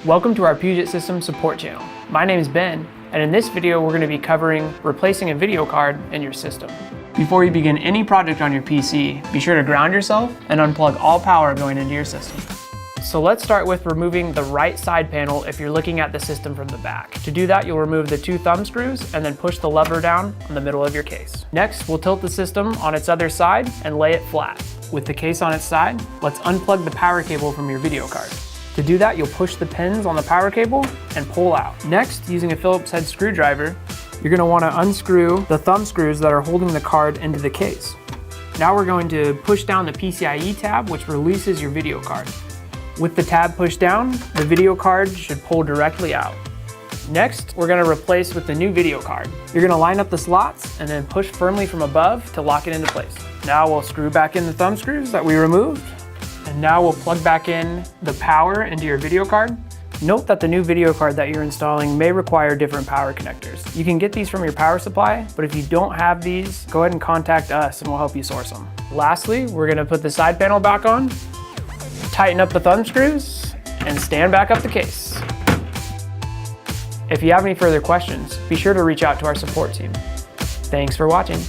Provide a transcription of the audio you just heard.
Welcome to our Puget System support channel. My name is Ben, and in this video we're going to be covering replacing a video card in your system. Before you begin any project on your PC, be sure to ground yourself and unplug all power going into your system. So let's start with removing the right side panel if you're looking at the system from the back. To do that, you'll remove the 2 thumb screws and then push the lever down on the middle of your case. Next, we'll tilt the system on its other side and lay it flat. With the case on its side, let's unplug the power cable from your video card. To do that, you'll push the pins on the power cable and pull out. Next, using a Phillips head screwdriver, you're going to want to unscrew the thumb screws that are holding the card into the case. Now we're going to push down the PCIe tab, which releases your video card. With the tab pushed down, the video card should pull directly out. Next, we're going to replace with the new video card. You're going to line up the slots and then push firmly from above to lock it into place. Now we'll screw back in the thumb screws that we removed. And now we'll plug back in the power into your video card. Note that the new video card that you're installing may require different power connectors. You can get these from your power supply, but if you don't have these, go ahead and contact us and we'll help you source them. Lastly, we're going to put the side panel back on, tighten up the thumb screws, and stand back up the case. If you have any further questions, be sure to reach out to our support team. Thanks for watching.